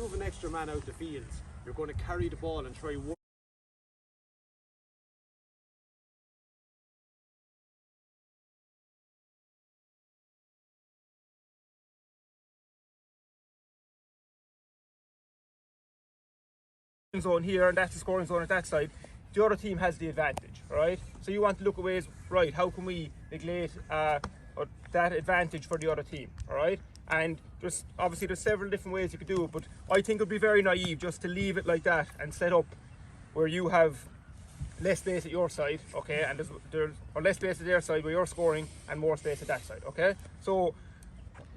have an extra man out the field, you're going to carry the ball and try work zone here, and that's the scoring zone at that side. The other team has the advantage, right? So you want to look at ways, right, how can we negate that advantage for the other team, all right? And there's several different ways you could do it, but I think it would be very naive just to leave it like that and set up where you have less space at your side, okay, and there's less space at their side where you're scoring and more space at that side, okay? So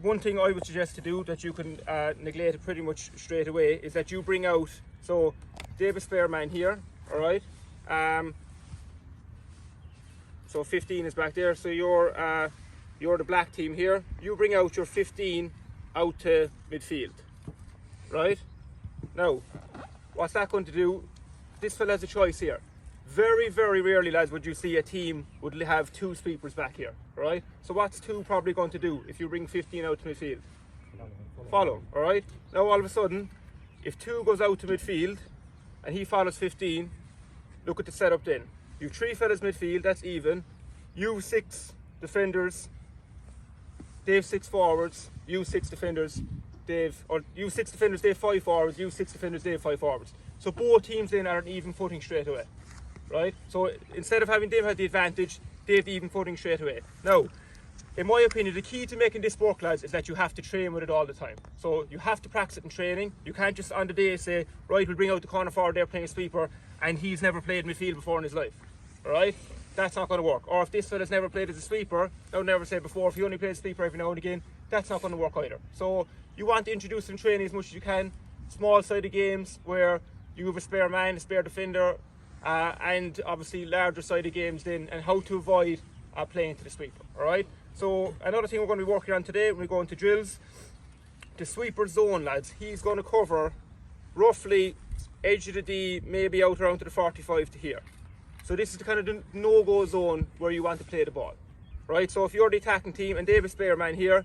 one thing I would suggest to do that you can neglect it pretty much straight away is that you bring out, so David Spillane here, all right? So 15 is back there, so you're the black team here. You bring out your 15 out to midfield, right? Now, what's that going to do? This fella has a choice here. Very, very rarely, lads, would you see a team would have two sweepers back here, right? So what's two probably going to do if you bring 15 out to midfield? Follow, all right? Now all of a sudden, if two goes out to midfield and he follows 15, look at the setup then. You three fellas midfield, that's even. You 6 defenders, Dave 6 forwards, you 6 defenders, you 6 defenders, Dave 5 forwards, you 6 defenders, Dave 5 forwards. So both teams then are on even footing straight away, right? So instead of having Dave have the advantage, they have the even footing straight away. Now, in my opinion, the key to making this work, lads, is that you have to train with it all the time. So you have to practice it in training. You can't just on the day say, right, we'll bring out the corner forward, they're playing a sweeper, and he's never played midfield before in his life, all right? That's not going to work. Or if this fella's never played as a sweeper, I've never said before, if he only plays sweeper every now and again, that's not going to work either. So you want to introduce it in training as much as you can. Small sided games where you have a spare man, a spare defender, and obviously larger sided games then, and how to avoid playing to the sweeper, all right? So another thing we're going to be working on today when we go into drills, the sweeper zone, lads. He's going to cover roughly edge of the D, maybe out around to the 45 to here. So this is the kind of the no-go zone where you want to play the ball, right? So if you're the attacking team and David Spillane here,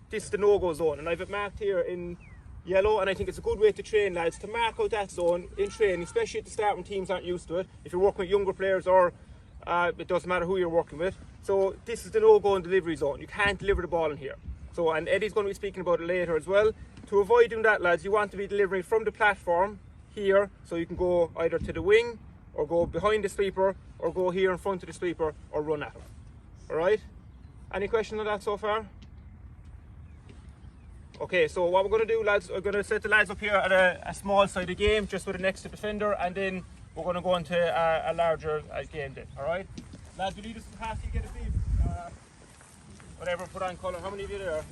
this is the no-go zone, and I've it marked here in yellow, and I think it's a good way to train, lads, to mark out that zone in training, especially at the start when teams aren't used to it. If you're working with younger players, or it doesn't matter who you're working with. So this is the no-go and delivery zone. You can't deliver the ball in here. So, and Eddie's going to be speaking about it later as well. To avoid doing that, lads, you want to be delivering from the platform here, so you can go either to the wing, or go behind the sweeper, or go here in front of the sweeper, or run at him. Alright? Any questions on that so far? Okay, so what we're going to do, lads, we're going to set the lads up here at a small sided game, just with an extra defender, and then we're going to go into a larger game then, alright? Lads, we need us to pass you get a bib, whatever, put on colour. How many of you there?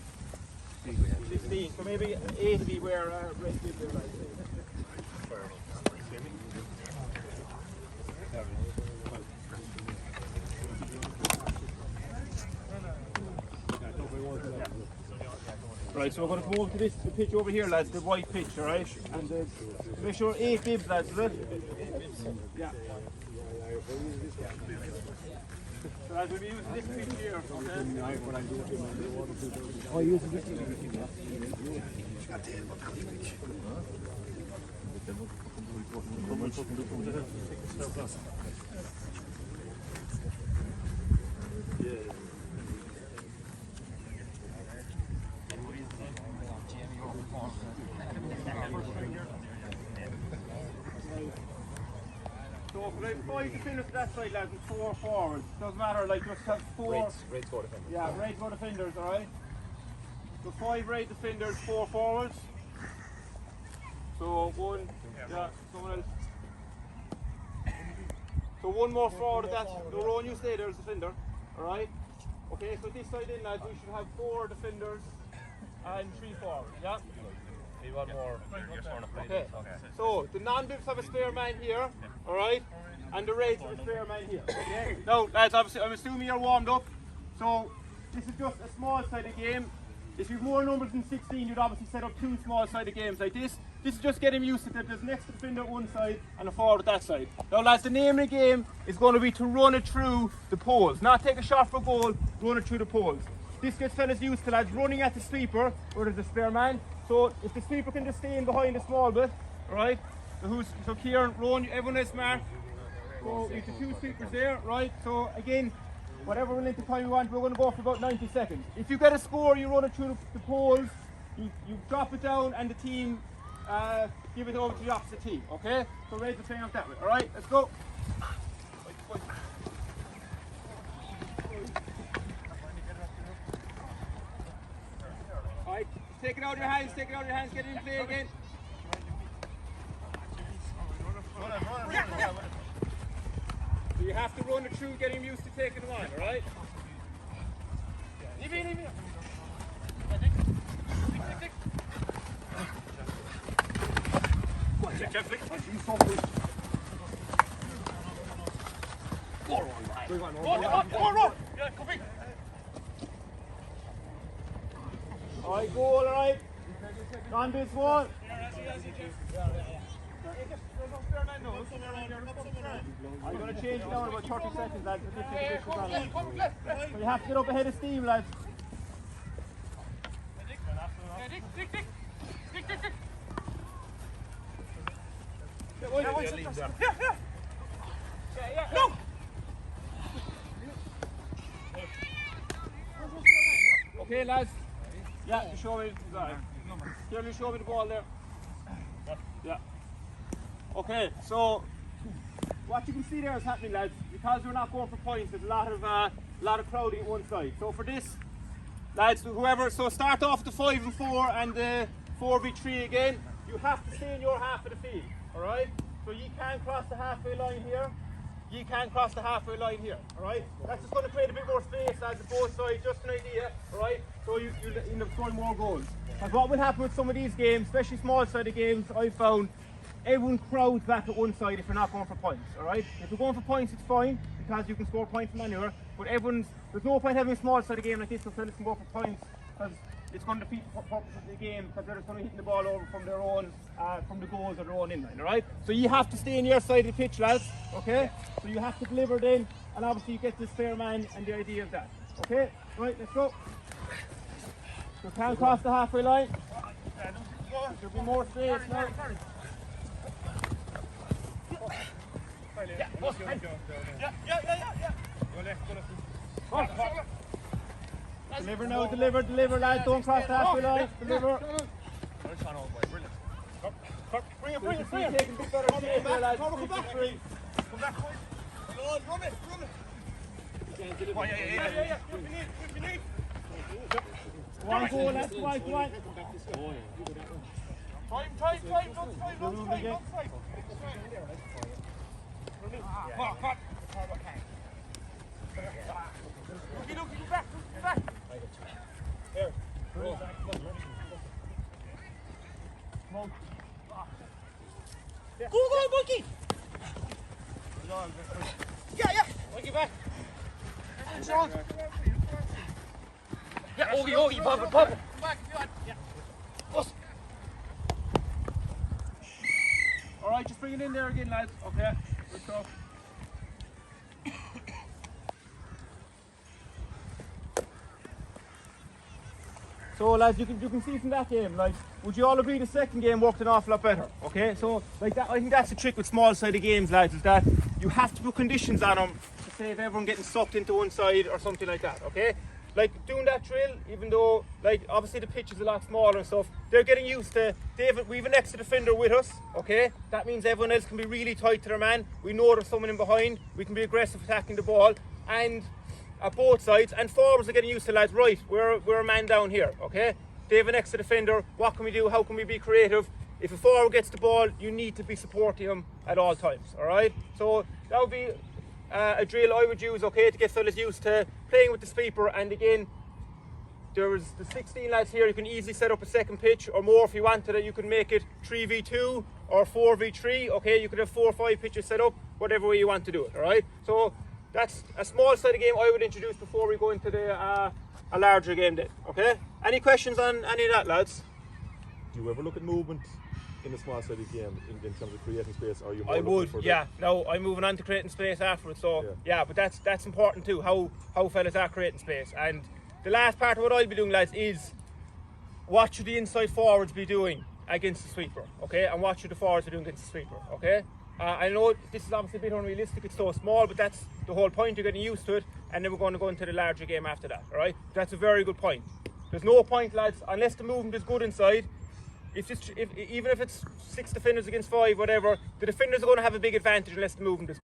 16. So maybe 8 of you wear red bib there, lads. Right, so we're going to go over to the pitch over here, lads, the white pitch, alright? And make sure 8 bibs, lads, is it? Yeah. So lads, we'll be using this pitch here, okay? Oh, you're using this So if I 5 defenders to that side, lads, and 4 forwards. Doesn't matter, like just have 4. Reds go defenders. Yeah, Reds go defenders, alright? So 5 red defenders, 4 forwards. So 1, yeah, someone else. So 1 more forward, that's the row, and you stay there as defender, alright? Okay, so this side in, lads, we should have 4 defenders and 3 forwards, yeah? One more. Okay, so the non-bibs have a spare man here, alright? And the Reds have a spare man here, okay? Now, lads, obviously, I'm assuming you're warmed up. So, this is just a small-sided game. If you've more numbers than 16, you'd obviously set up 2 small-sided games like this. This is just getting used to that there's an extra defender at one side and a forward at that side. Now, lads, the name of the game is going to be to run it through the poles. Not take a shot for goal, run it through the poles. This gets fellas used to, lads, running at the sweeper, where there's a spare man, So if the sweeper can just stay in behind a small bit, right? So Kieran, Rowan, everyone is smart. So we have the 2 sweepers there, right? So again, whatever length of time we want, we're going to go for about 90 seconds. If you get a score, you run it through the poles, you drop it down, and the team give it over to the opposite team, okay? So raise the thing up that way, alright? Let's go. Alright, take it out of your hands, get it in play again. So you have to run it through, getting used to taking them on, alright? Leave it. Alright, goal, alright. On this one. I'm going to change it down about 30 seconds, lads. So you have to get up ahead of steam, lads. Okay, lads. Yeah, you show me. Can you show me the ball there? Yeah. Okay, so what you can see there is happening, lads. Because we're not going for points, there's a lot of crowding at one side. So for this, lads, whoever, so start off the 5 and 4 and the 4v3 again. You have to stay in your half of the field, all right? So you can't cross the halfway line here. You can't cross the halfway line here, all right? That's just going to create a bit more space, lads, at both sides. Just an idea, all right? So you end up scoring more goals. And what will happen with some of these games, especially small-sided games, I've found everyone crowds back at one side if you're not going for points, alright? If you're going for points, it's fine, because you can score points from anywhere, but there's no point having a small-sided game like this so fellas can go for points, because it's going to defeat the purpose of the game, because they're just going to hit the ball over from their own, from the goals or their own inline, alright? So you have to stay in your side of the pitch, lads, okay? So you have to deliver then, and obviously you get this fair man and the idea of that, okay? Right, let's go. You can't cross the halfway line. There'll be more space now. Deliver now, deliver, lads. Don't cross the halfway line. Deliver. Bring it. Taking a bit better shape there, lads. Come back. Run it. One goal, lads. Go on. Time. Don't fight. Cut. Look, back. There. Go, Monkey! Yeah. Monkey back. Yeah, Ogie, pop it. Back, yeah. Alright, just bring it in there again, lads. Okay, let's go. So lads, you can see from that game, like, would you all agree the second game worked an awful lot better? Okay, so like that, I think that's the trick with small-sided games, lads, is that you have to put conditions on them to save everyone getting sucked into one side or something like that, okay? Like doing that drill, even though like obviously the pitch is a lot smaller and stuff, they're getting used to, we have an extra defender with us, okay? That means everyone else can be really tight to their man. We know there's someone in behind, we can be aggressive attacking the ball, and at both sides, and forwards are getting used to, lads, right, we're a man down here, okay? They have an extra defender, what can we do, how can we be creative? If a forward gets the ball, you need to be supporting him at all times, alright? So that would be a drill I would use, okay, to get fellas used to playing with the sweeper. And again, there's the 16 lads here, you can easily set up a second pitch or more if you wanted it. You can make it 3v2 or 4v3, okay? You could have 4 or 5 pitches set up, whatever way you want to do it, alright? So that's a small sided game I would introduce before we go into the a larger game then, okay? Any questions on any of that, lads? Do you ever look at movement in a small sided game in terms of creating space? Or are you more I would, for yeah. No, I'm moving on to creating space afterwards, so yeah, but that's important too, how fellas are creating space. And the last part of what I'll be doing, lads, is what should the inside forwards be doing against the sweeper, okay? And what should the forwards be doing against the sweeper, okay? I know this is obviously a bit unrealistic, it's so small, but that's the whole point, you're getting used to it, and then we're going to go into the larger game after that, all right? That's a very good point. There's no point, lads, unless the movement is good inside. Even if it's 6 defenders against 5, whatever, the defenders are going to have a big advantage unless the movement is